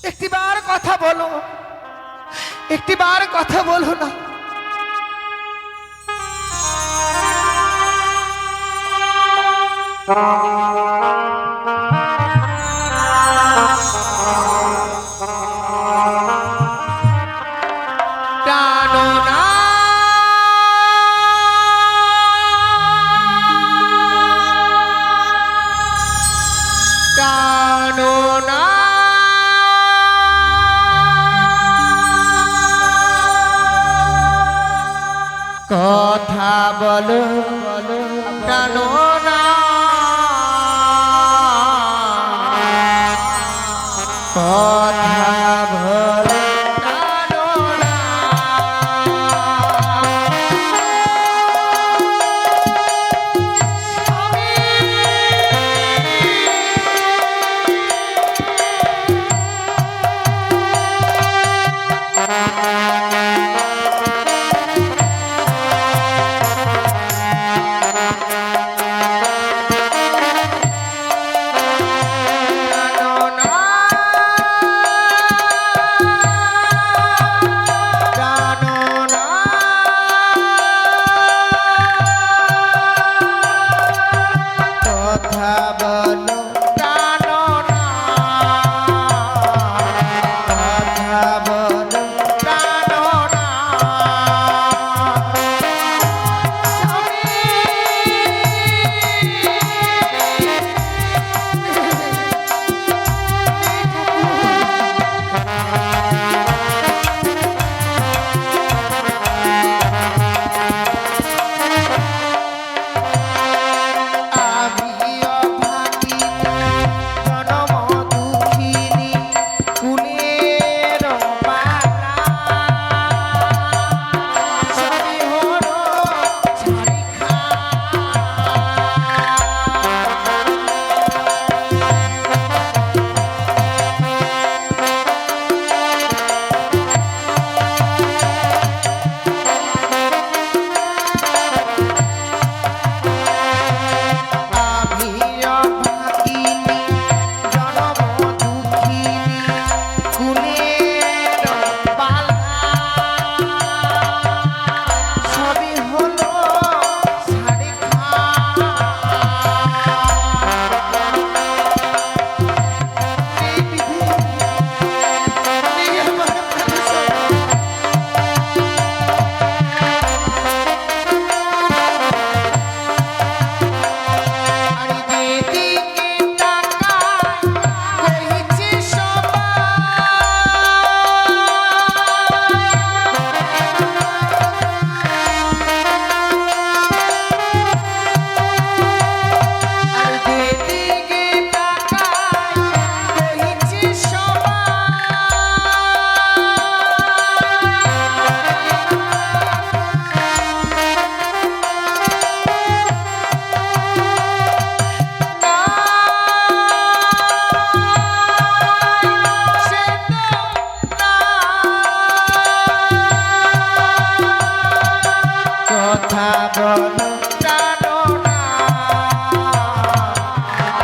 একটিবার কথা বলো, একটিবার কথা বলো না। কথা বলো জানো না,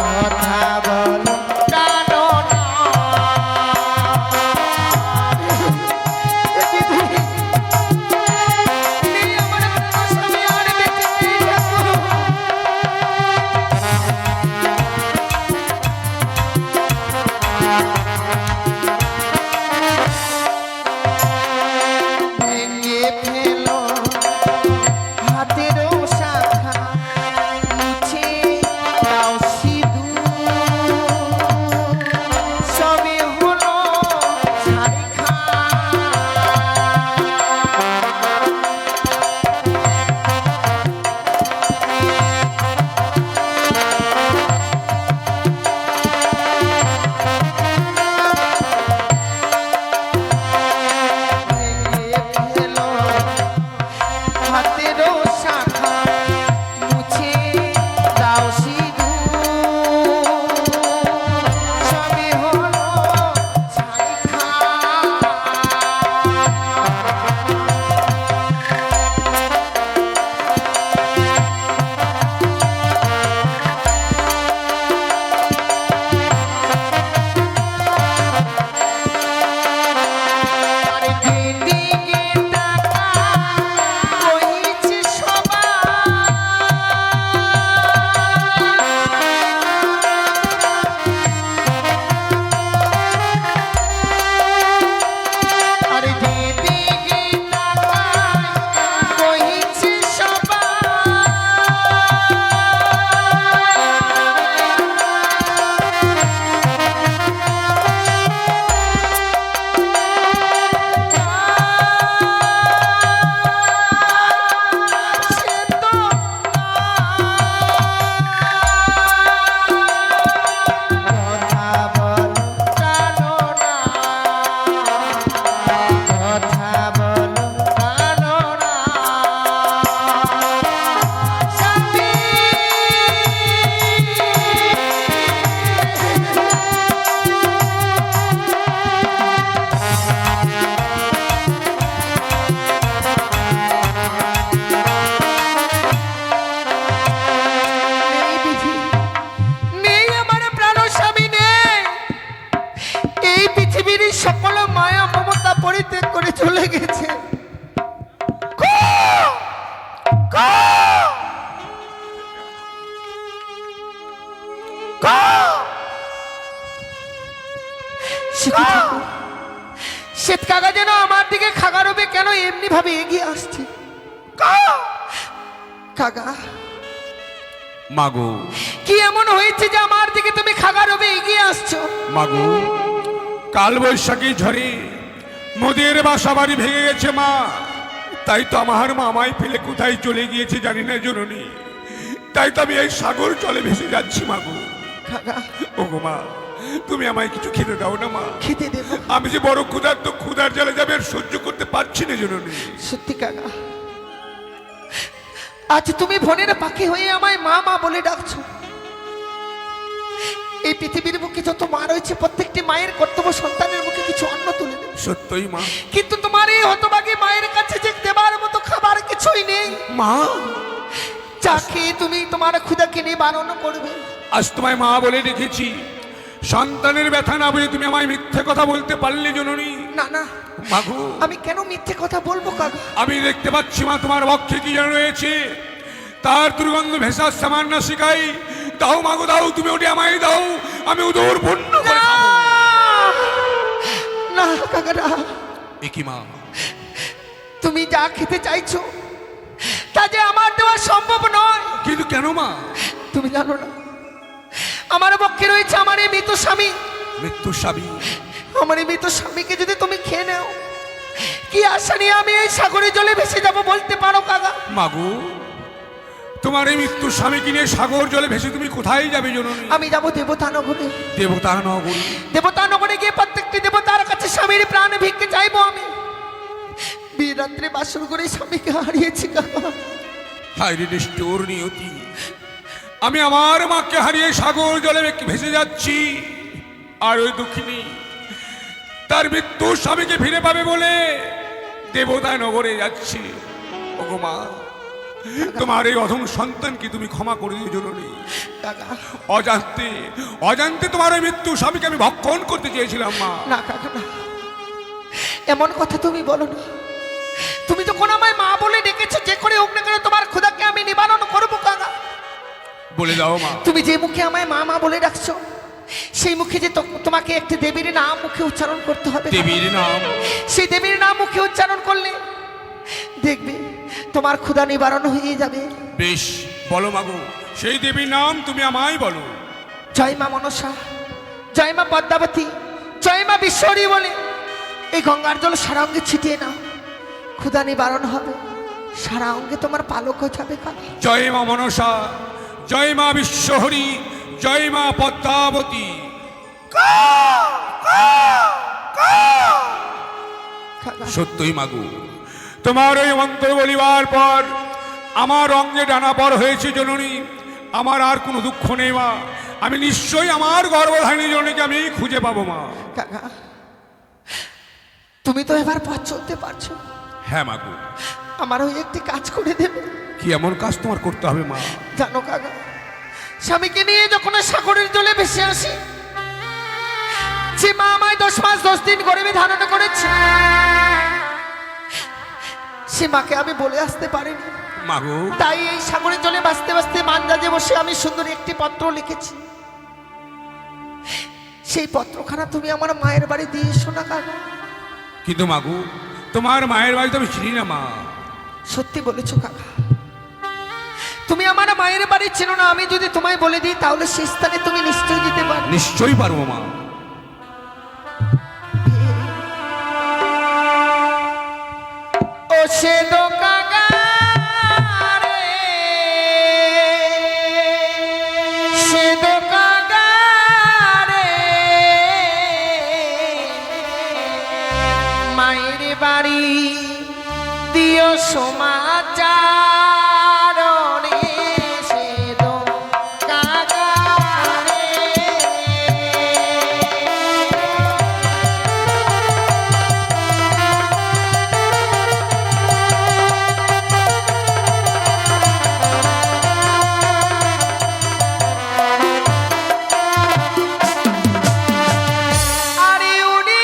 কথা বলো জানো না। ভেঙে ফেলো হাতের পৃথিবীর সকল মায়া মমতা পরিত্যাগ করে চলে গেছে। শ্বেত কাকা যেন আমার দিকে খাগারবে কেন এমনি ভাবে এগিয়ে আসছে। কাকা মাগো, কি এমন হয়েছে যে আমার দিকে তুমি খাগারবে এগিয়ে আসছো? মাগো, কাল বৈশাখী ঝড়ে মোদের বাসা বাড়ি ভেঙে গেছে মা। তাই তো আমার মামাই ফেলে কোথায় চলে গিয়েছে জানি না জননী। তাই তো আমি এই সাগর জলে ভেসে যাচ্ছি মাগো। কাকা ওগো মা, তুমি আমায় কিছু খেতে দাও না মা। খেতে দেব? আমি যে বড় ক্ষুধার্ত, ক্ষুধার জ্বালা যাবে আর সহ্য করতে পারছি না জননী। সত্যি কাকা, আজ তুমি ভনের পাখি হয়ে আমায় মা মা বলে ডাকছো। এই পৃথিবীর বুকে যত মা রয়েছে প্রত্যেকটি মায়ের কর্তব্য সন্তানের মুখে কিছু অন্ন তুলে দেবে। সত্যই মা। কিন্তু তোমার এই হতভাগী মায়ের কাছে যে দেবার মতো খাবার কিছুই নেই মা। যা খেয়ে তুমি তোমার ক্ষুধাকে নিবারণ করবে। আজ তোমায় মা বলে রেখেছি, সন্তানের ব্যথা না বুঝে তুমি আমায় মিথ্যে কথা বলতে পারলে জননী? না না মাগো, আমি কেন মিথ্যে কথা বলবো কাকা? আমি দেখতে পাচ্ছি মা তোমার বক্ষে কি যেন রয়েছে, তার দুর্গন্ধ ভেসার সামান্য শিখাই। দাও মাগো দাও, তুমি ওটি আমায় দাও, আমি উদর পূর্ণ করে খাবো। না কাকা না, একই মা, তুমি যা খেতে চাইছো তা যে আমার দেওয়া সম্ভব নয়। কিন্তু কেন মা? তুমি জানো না আমার পক্ষে রয়েছে আমার এই মৃত স্বামী। মৃত্যু স্বামী? আমার এই মৃত স্বামীকে যদি তুমি খেয়ে নাও, কি আশা নিয়ে আমি এই সাগরের জলে ভেসে যাব বলতে পারো কাকা? মাগো, তোমার এই মৃত্যু স্বামীকে নিয়ে সাগর জলে ভেসে তুমি কোথায় যাবে জননী? আমি যাব দেবতানগরে। দেবতানগরে? দেবতানগরে গিয়ে প্রত্যেকটি দেবতার কাছে স্বামীর প্রাণ ভিক্ষে চাইবো আমি। বিয়ের রাত্রে বাসর করে স্বামীকে হারিয়েছি কাকা। হায় রে নিষ্ঠুর নিয়তি, আমি আমার মাকে হারিয়ে সাগর জলে ভেসে যাচ্ছি, আর ওই দুঃখিনী তার মৃত্যু স্বামীকে ফিরে পাবে বলে দেবতা নগরে যাচ্ছে। ওগো মা, তোমার এই অধম সন্তানকে তুমি ক্ষমা করে দিও জননী। কাকা অজান্তে অজান্তে তোমার ওই মৃত্যু স্বামীকে আমি ভক্ষণ করতে চেয়েছিলাম মা। না কাকা না, এমন কথা তুমি বলো না। তুমি তো কোন আমায় মা বলে ডেকেছো, যে করে হোক না কেন তোমার ক্ষুধাকে আমি নিবারণ করবো কাকা। বলে দাও মা। তুমি যে মুখে আমায় মা মা বলে ডাকছো, সেই মুখে যে তোমাকে একটি দেবীর নাম মুখে উচ্চারণ করতে হবে। দেবীর নাম? সেই দেবীর নাম মুখে উচ্চারণ করলে দেখবে তোমার ক্ষুধা নিবারণ হয়ে যাবে। বেশ, বলো মাগো, সেই দেবীর নাম তুমি আমায় বলো। জয় মা মনসা, জয় মা পদ্মাবতী, জয় মা বিশ্বরী বলে এই গঙ্গার জল সারা অঙ্গে ছিটিয়ে নাও। ক্ষুধা নিবারণ হবে, সারা অঙ্গে তোমার পালক হয়ে যাবে কাকা। জয় মা মনসা, জয় মা বিশ্বহরি, জয় মা পদ্মাবতী। সত্যই মাগো, তোমার ওই মন্ত্র বলিবার পর আমার অঙ্গে ডানা পর হয়েছে জননী। আমার আর কোনো দুঃখ নেই মা। আমি নিশ্চয়ই আমার গর্ভধারিণী জননীকে আমি খুঁজে পাবো মা। কাকা তুমি তো এবার পথ চলতে পারছো। হ্যাঁ মাগো। আমার ওই একটি কাজ করে দেবে? কি এমন কাজ তোমার করতে হবে মা? জানো কাকা, স্বামীকে নিয়ে যখন সাগরের জলে ভেসে আসি, যে মা আমায় 10 মাস 10 দিন গর্ভে ধারণ করেছে, সে মাকে আমি বলে আসতে পারিনি মাগো। তাই এই সাগরের জলে ভাসতে ভাসতে মান্দাজে বসে আমি সুন্দর একটি পত্র লিখেছি। সেই পত্রখানা তুমি আমার মায়ের বাড়ি দিয়ে এসো না কাকা। কিন্তু মাগো, তোমার মায়ের বাড়ি তো আমি চিনি না মা। সত্যি বলেছো কাকা, তুমি আমার মায়ের বাড়ি চেনো না। আমি যদি তোমায় বলে দিই তাহলে সেই স্থানে তুমি নিশ্চয়ই দিতে পারবে। নিশ্চয়ই পারবো মা। ও সে কাকা রে, সে কাকা রে, মায়ের বাড়ি দিও সমাচার রে, সে কাকা রে। আরে উনি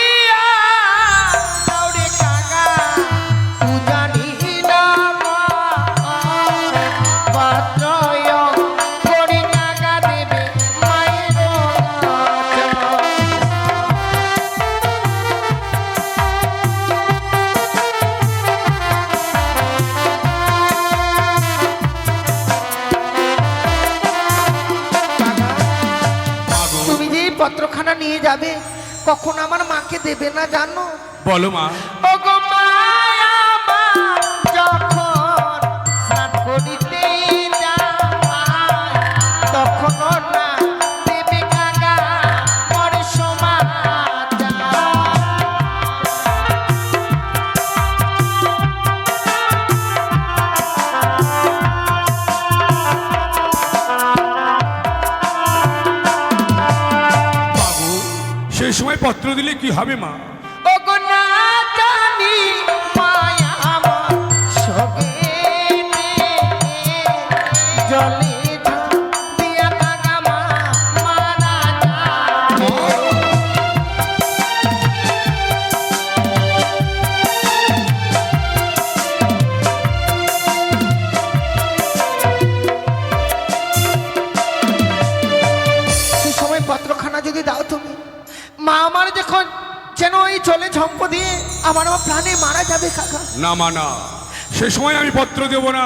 যাবে, কখন আমার মাকে দেবে না জানো? বলো মা। ও গো মায়া মা, যখন স্নান করিতে যায়, তখন না দেবে কাকা মোর সমাচার। বাবু, সেই সময় পত্র দিলে কি হবে মা? ও গো না জানি মায়া মা, সবে জলে ঝাঁপ দিয়া কাকা মা মারা যাবে। সেই সময় পত্রখানা যদি দাও তুমি, মা আমার যখন যেন ওই জলে ঝম্প দিয়ে আমার মা প্রাণে মারা যাবে কাকা। না মা না, সে সময় আমি পত্র দেব না,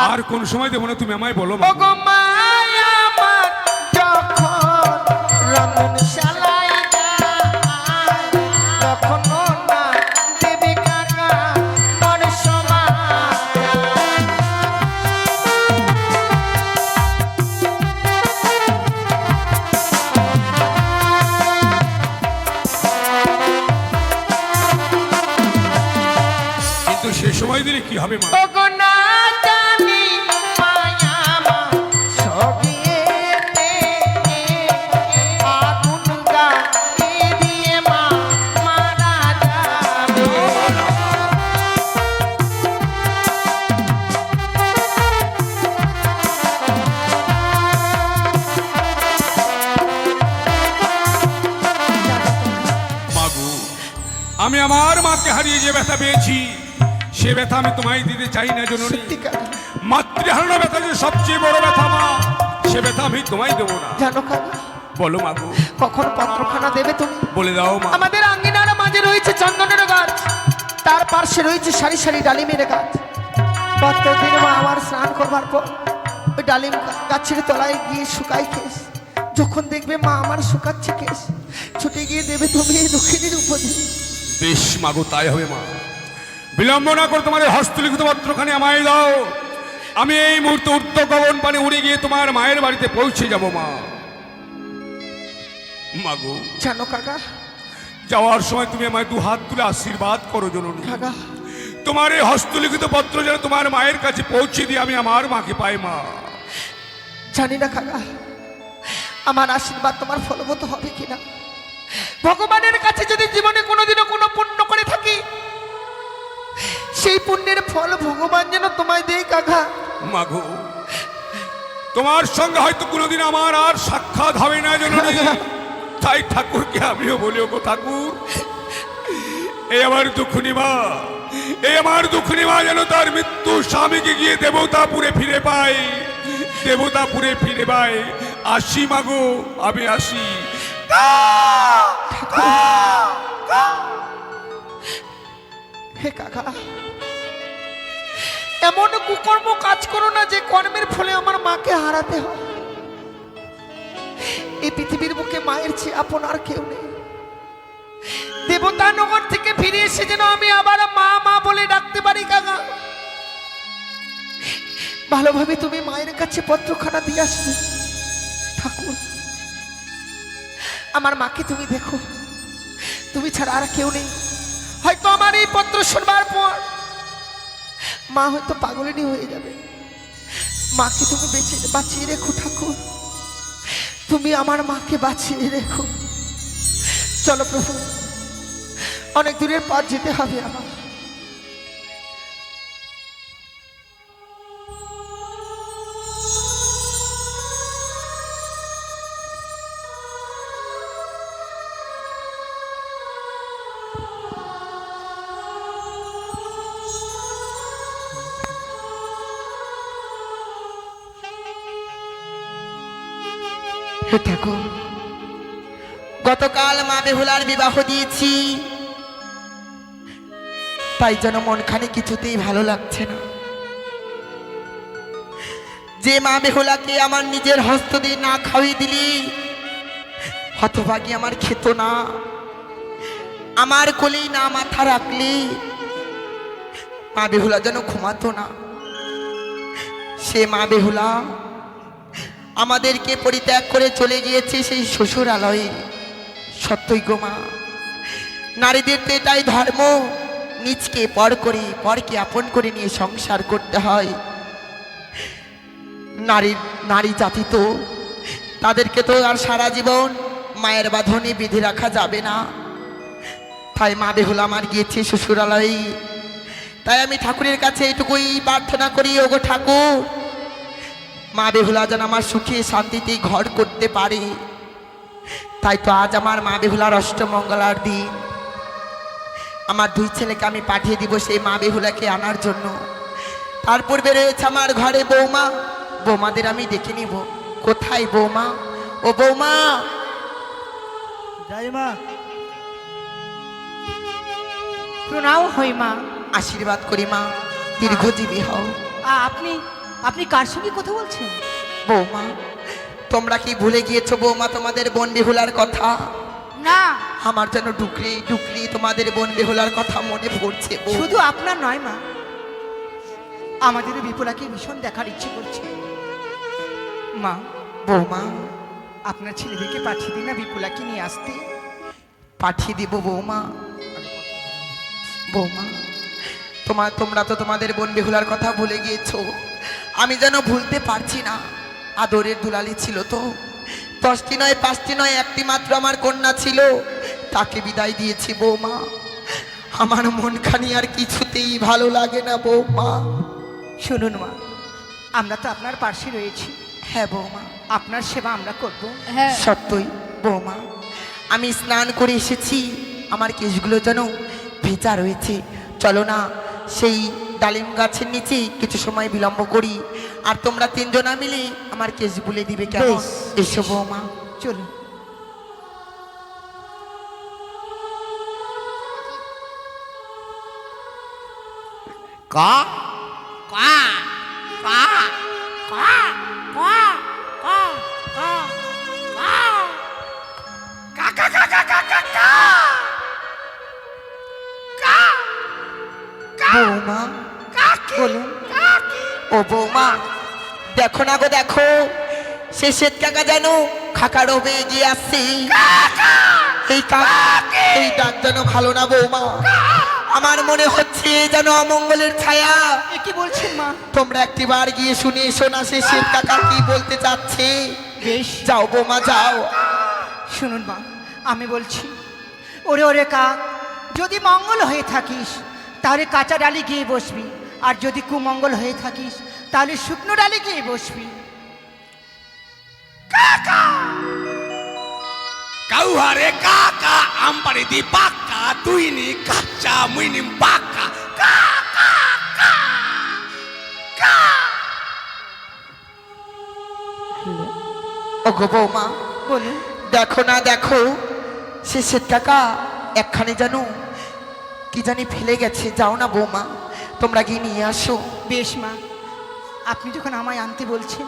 আর কোন সময় দেব না তুমি আমায় বলো মা। ও গো মায়া আমার যখন রন্ধনশালায় যায়, তখন না দেবে কাকা মোর সমাচার। কিন্তু সে সময় দিলে কি হবে মা? ও গো না জানি মায়া মা, সবিয়েতে আগুন গায়ে দিয়ে মা মারা যাবে। মাগু, আমি আমার মাকে হারিয়ে যে ব্যথা পেয়েছি, সে ব্যথা আমি তোমায় দিতে চাই না জননী। সত্যি কাকা, মাতৃহারানো ব্যথা যে সবচেয়ে বড় ব্যথা মা, সে ব্যথা আমি তোমায় দেবো না। জানো কাকা, বলো মাগু, কখন পত্রখানা দেবে তুমি? বলে দাও মা। আমাদের আঙ্গিনার মাঝে রয়েছে চন্দনের গাছ, তার পাশে রয়েছে সারি সারি ডালিমের গাছ। প্রত্যেকদিন মা আমার স্নান করবার পর ওই ডালিম গাছের তলায় গিয়ে শুকাই কেশ, যখন দেখবে মা আমার শুকাচ্ছে কেশ, ছুটে গিয়ে দেবে তুমি এই দক্ষিণীর উপরে। বেশ মাগো, তাই হবে মা। বিলম্ব না করে তোমার এই হস্তলিখিত পত্রখানি আমায় দাও। আমি এই মুহূর্তে উত্তর গগন পানে উড়ে গিয়ে তোমার মায়ের বাড়িতে পৌঁছে যাব মা। মাগো, জানো কাকা, যাওয়ার সময় তুমি আমায় দু হাত তুলে আশীর্বাদ করো জননী। কাকা তোমার এই হস্তলিখিত পত্র যেন তোমার মায়ের কাছে পৌঁছে দিয়ে আমি আমার মাকে পাই মা। জানি না কাকা, আমার আশীর্বাদ তোমার ফলবত হবে কিনা। ভগবানের কাছে যদি জীবনে কোনোদিনও কোনো পুণ্য করে থাকি, সেই পুণ্যের ফল ভগবান যেন তোমায় দেয় কাকা। মাগো, তোমার সঙ্গে হয়তো কোনোদিন আমার আর সাক্ষাৎ হবে না জননী, তাই ঠাকুরকে আমিও বলি, ওগো ঠাকুর, এই আমার দুঃখনী মা, এই আমার দুঃখনী মা যেন তার মৃত্যু স্বামীকে গিয়ে দেবতাপুরে ফিরে পায়, দেবতাপুরে ফিরে পায়। আসি মাগো, আমি আসি। হে কাকা, এমন কুকর্ম কাজ করো না যে কর্মের ফলে আমার মাকে হারাতে হয়। এই পৃথিবীর বুকে মায়ের চেয়ে আপন আর কেউ নেই। দেবতা নগর থেকে ফিরে এসে যেন আমি আবার মা মা বলে ডাকতে পারি কাকা। ভালোভাবে তুমি মায়ের কাছে পত্রখানা দিয়ে আসবে ঠাকুর। আমার মাকে তুমি দেখো, তুমি ছাড়া আর কেউ নেই। হয়তো আমার এই পত্র শুনবার পর মা হয়তো পাগলিনী হয়ে যাবে। মাকে তুমি বাঁচিয়ে রেখো ঠাকুর, তুমি আমার মাকে বাঁচিয়ে রেখো। চলো প্রভু, অনেক দূরের পথ যেতে হবে আমার। হে ঠাকুর, গতকাল মা বেহুলার বিবাহ দিয়েছি, তাই যেন মনখানে কিছুতেই ভালো লাগছে না। যে মা বেহুলাকে আমার নিজের হস্ত দিয়ে না খাওয়িয়ে দিলি, হতভাগী আমার খেত না, আমার কোলেই না মাথা রাখলে মা বেহুলা যেন ঘুমাতো না। সে মা বেহুলা আমাদেরকে পরিত্যাগ করে চলে গিয়েছে সেই শ্বশুরালয়ে। সত্যই গো মা, নারীদের তো এটাই ধর্ম, নিজকে পর করে পরকে আপন করে নিয়ে সংসার করতে হয়। নারী জাতি তো, তাদেরকে তো আর সারা জীবন মায়ের বাঁধনে বেঁধে রাখা যাবে না। তাই মা বেহুলা আমার গিয়েছে শ্বশুরালয়ে। তাই আমি ঠাকুরের কাছে এটুকুই প্রার্থনা করি, ওগো ঠাকুর, মা বেহুলা যেন আমার সুখে শান্তিতে ঘর করতে পারে। তাই তো আজ আমার মা বেহুলার অষ্টমঙ্গলার দিন। আমার 2 ছেলেকে আমি পাঠিয়ে দিব সেই মা বেহুলাকে আনার জন্য। তার পূর্বে রয়েছে আমার ঘরে বৌমা, বৌমাদের আমি দেখে নিব। কোথায় বৌমা? ও বৌমা! যাই মা। প্রণাম হই মা। আশীর্বাদ করি মা, দীর্ঘজীবী হও। আপনি আপনি কার সঙ্গে কথা বলছেন? বৌমা, তোমরা কি ভুলে গিয়েছো বৌমা তোমাদের বোন বেহুলার কথা? না, আমার যেন ডুকরি ডুকরি তোমাদের বোন বেহুলার কথা মনে পড়ছে। শুধু আপনার নয় মা, আমাদের বিপুলাকে ভীষণ দেখার ইচ্ছে করছে। মা, বৌমা, আপনার ছেলেদেরকে পাঠিয়ে দিন না বিপুলাকে নিয়ে আসতে। পাঠিয়ে দিব বৌমা। বৌমা, তোমরা তো তোমাদের বোন বেহুলার কথা ভুলে গিয়েছো। আমি যেন ভুলতে পারছি না। আদরের দুলালি ছিল তো, 10টি নয় 5টি নয়, একটি মাত্র আমার কন্যা ছিল, তাকে বিদায় দিয়েছি বৌমা। আমার মনখানি আর কিছুতেই ভালো লাগে না বৌমা। শুনুন মা, আমরা তো আপনার পাশে রয়েছি। হ্যাঁ বৌমা, আপনার সেবা আমরা করব। সত্যই বৌমা, আমি স্নান করে এসেছি, আমার কেশগুলো যেন ভেজা রয়েছে। চলো না সেই ডালিম গাছের নিচে কিছু সময় বিলম্ব করি, আর তোমরা 3 জনা মিলে আমার কেশ বুলে দিবে কেমন? বেশ, এসো বৌমা। চলুন। কা কা কা কা কা কা কা কা কা কা কা কা কা কা বৌমা বলুন। ও বৌমা, দেখো না গো দেখো, সে শ্বেত কাকা যেন খাকার হবে এগিয়ে আসছে। এই ডাক যেন ভালো না বৌমা, আমার মনে হচ্ছে যেন অমঙ্গলের ছায়া। এ কি বলছেন মা? তোমরা একটিবার গিয়ে শুনে এসো না সে শ্বেত কাকা কি বলতে চাচ্ছে। বেশ, যাও বৌমা যাও। শুনুন মা, আমি বলছি, ওরে ওরে কাক, যদি মঙ্গল হয়ে থাকিস তাহলে কাঁচা ডালি গিয়ে বসবি, আর যদি কুমঙ্গল হয়ে থাকিস তাহলে শুকনো ডালি গিয়ে বসবি। কাউহারে কাকা আমপারে দি পাক্কা তুই নি কাচ্চা মুই নি পাক্কা কা কা কা কা। ও গো বৌমা, বলুন। দেখো না দেখো, সে শ্বেত কাকা একখানে যেন কি জানি ফেলে গেছে। যাও না বৌমা, তোমরা গিয়ে নিয়ে আসো। বেশ মা, আপনি যখন আমায় আনতে বলছেন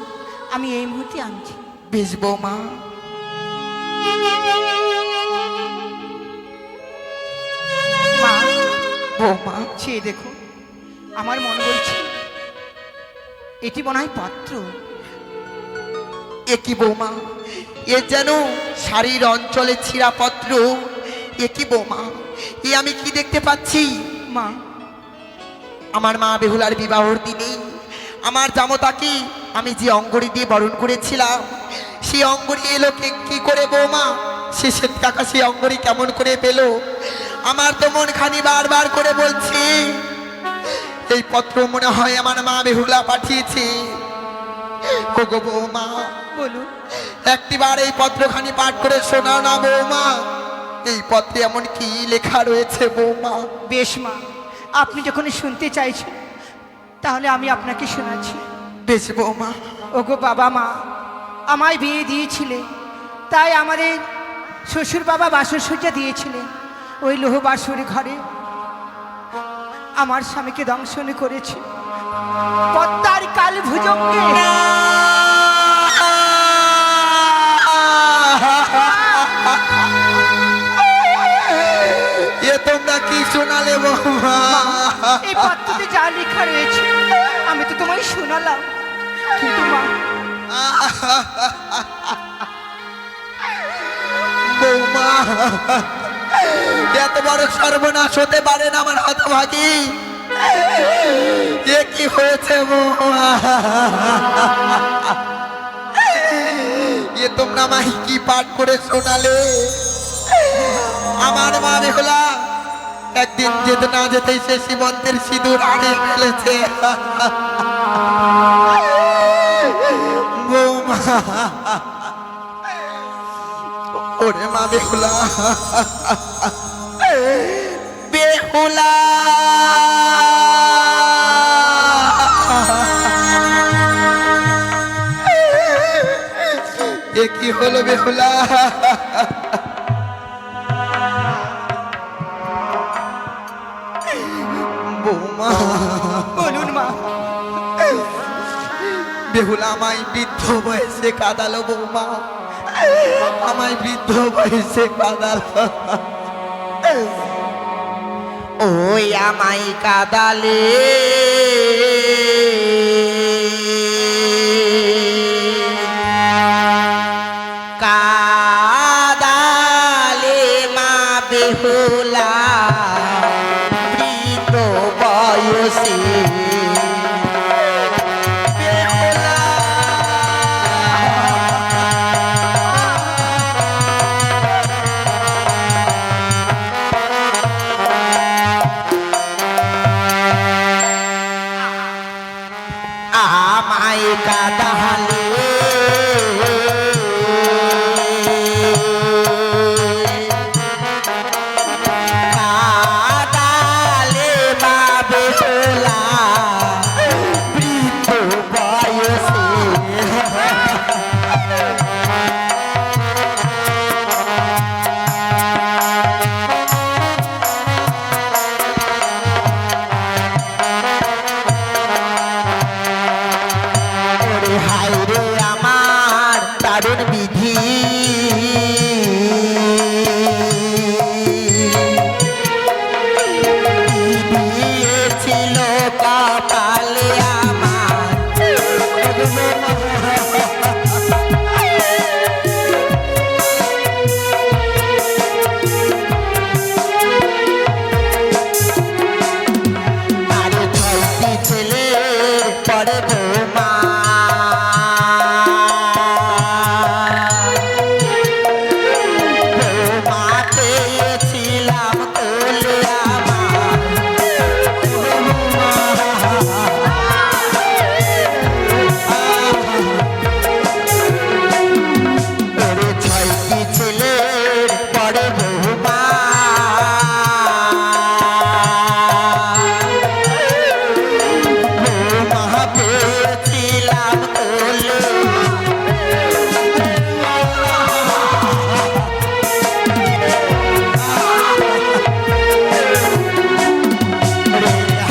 আমি এই মুহূর্তে আনছি। বেশ বৌমা। মা, বৌমা, চেয়ে দেখো, আমার মনে বলছে এটি মনে হয় পাত্র। এ কি বৌমা, এ যেন শাড়ির অঞ্চলে ছিঁড়াপত্র। এ কি বৌমা, এ আমি কি দেখতে পাচ্ছি? মা, আমার মা বেহুলার বিবাহর দিনে আমার জামতাকে আমি যে অঙ্গড়ি দিয়ে বরণ করেছিলাম, সেই অঙ্গড়ি এলো কি করে বৌমা? সে শ্বেত কাকা সেই অঙ্গড়ি কেমন করে পেল? আমার তো মন খানি বারবার করে বলছে এই পত্র মনে হয় আমার মা বেহুলা পাঠিয়েছে। ও গো বৌমা, বলুন। একটিবার এই পত্রখানি পাঠ করে শোনাও না বৌমা। এই পত্রে এমন কি লেখা রয়েছে বৌমা? বেশ মা, আপনি যখন শুনতে চাইছেন তাহলে আমি আপনাকে শোনাচ্ছি। বেশ বৌমা। ওগো বাবা মা, আমায় বিয়ে দিয়েছিলে, তাই আমাদের শ্বশুর বাবা বাসসজ্জা দিয়েছিলেন। ওই লোহ বাসুর ঘরে আমার স্বামীকে দংশন করেছে পদ্মার কাল ভুজঙ্গে। শোনালে বৌমা। এই পত্রতে যা লেখা রয়েছে আমি তো তোমায় শোনালাম, কিন্তু মা বৌমা, এত বড় সর্বনাশ হতে পারে না আমার হতভাগী। এ কি হয়েছে বৌমা? এ তোমরা মাই কি পাঠ করে শোনালে? আমার মা বেহুলা একদিন যেতে না যেতেই সে সীমন্তের সিঁদুর হারিয়ে ফেলেছে। বৌমা, ওরে মা বেহুলা, বেহুলা, এ কি হলো বেহুলা? বৌমা, বলুন মা। বেহুলা আমায় বৃদ্ধ বয়সে কাঁদালো বৌমা, আমায় বৃদ্ধ বয়সে কাঁদালো। ওই আমায় কাঁদালে কাঁদালে মা বেহুলা বৃদ্ধ বয়সে। আমায় কাঁদালে কাঁদালে মা বেহুলা বৃদ্ধ বয়সে। হায় রে আমার দারুণ বিধি, দিয়েছিল কপালে আমার। আরে ছয়টি ছেলের পরে বৌমা, পেয়েছিলাম কোলে আমার। ওরে ছয়টি ছেলের পরে বৌমা, বৌমা পেয়েছিলাম কোলে।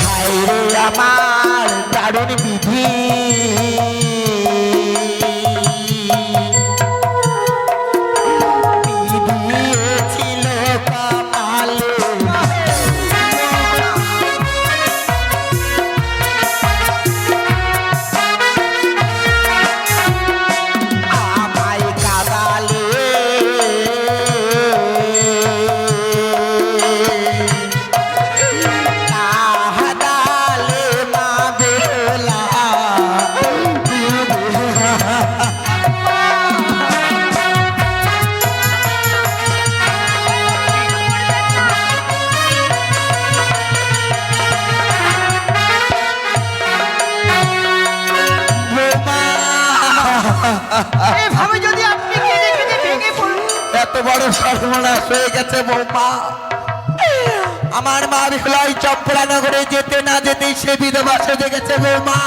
হায় রে আমার দারুণ বিধি, দিয়েছিল কপালে। আমায় কাঁদালে কাঁদালে মা বেহুলা। এভাবে যদি আপনি কেঁদে কেঁদে ভেঙে পড়ুন, এত বড় সর্বনাশ হয়ে গেছে বৌমা। আমার মা বেহুলা ওই চম্পলা নগরে যেতে না যেতেই সে বিধবা সেজে গেছে বৌমা।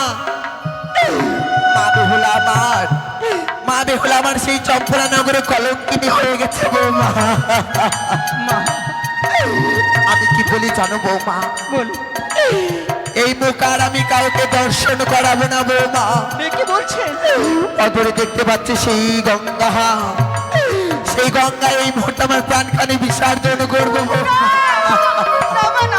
মা বেহুলা আমার, মা বেহুলা আমার সেই চম্পলা নগরে কলঙ্কিনী হয়ে গেছে বৌমা। আমি কি বলি জানো বৌমা? বলুন। এই মুখ আর আমি কাউকে দর্শন করাবো না বৌমা। কি বলছেন? অদূরে দেখতে পাচ্ছি সেই গঙ্গা, সেই গঙ্গায় এই মুহূর্তে আমার প্রাণখানি বিসর্জন করবো। না মা, না।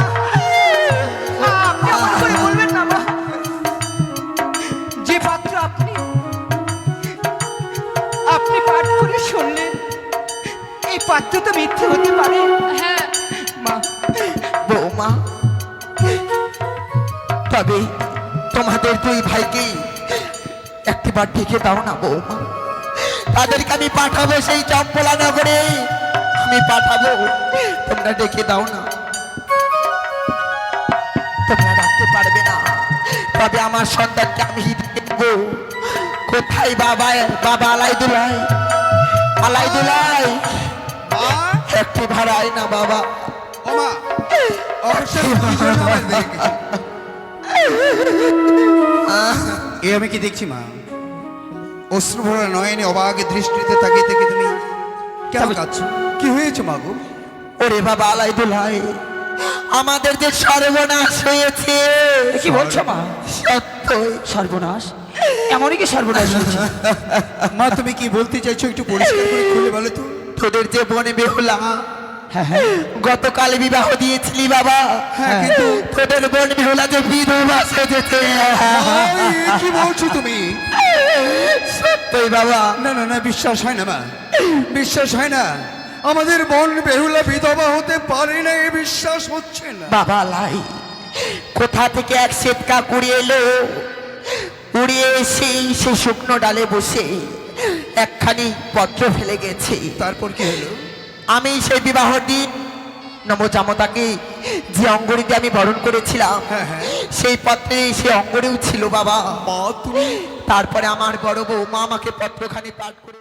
তবে তোমাদের দুই ভাইকে একটিবার ডেকে দাও না বৌমা, তাদেরকে আমি পাঠাবো সেই চম্পলা নগরে, আমি পাঠাবো, তোমরা ডেকে দাও না। তোমরা রাখতে পারবে না, তবে আমার সন্তানকে আমি দেখবো। কোথায় বাবা? বাবা আলাইদুলাই, আলাইদুলাই, একটি ভাড়ায় না বাবা। ওমা অবশ্যই কি জন্য আমায় দেখেছি? এ আমি কি দেখছি মা? অশ্রুভরা নয়নে অবাক দৃষ্টিতে তাকিয়ে থেকে তুমি কেন কাঁদছো? কি হয়েছে মা গো? ওরে বাবা আলাইদুলাই, আমাদের যে সর্বনাশ হয়েছে। কি বলছো মা? সত্যই সর্বনাশ? এমনই কি সর্বনাশ হয়েছে? মা তুমি কি বলতে চাইছো একটু পরিষ্কার করে খুলে বলো তো। তোদের যে বনে বেহুলা হ্যাঁ হ্যাঁ গতকাল বিবাহ দিয়েছিলি বাবা, হ্যাঁ, কিন্তু তোদের বোন বেহুলা যে বিধবা সেজেছে। কি বলছো তুমি? সত্যই বাবা। না না না, বিশ্বাস হয় না মা, বিশ্বাস হয় না। আমাদের বোন বেহুলা বিধবা হতে পারে না, এ বিশ্বাস হচ্ছে না। বাবা লাই, কোথা থেকে এক সেটকা কুড়িয়ে এলো, উড়িয়ে এসে সে শুকনো ডালে বসে একখানি পত্র ফেলে গেছে। তারপর কি হলো? আমি সেই বিবাহ দিন নবজামতাকে যে অঙ্গড়িতে আমি বরণ করেছিলাম, হ্যাঁ, হ্যাঁ। সেই পত্রে সেই অঙ্গড়িও ছিল বাবা। মা তুমি তারপরে আমার বড় বউ মা আমাকে পত্রখানি পাঠ করে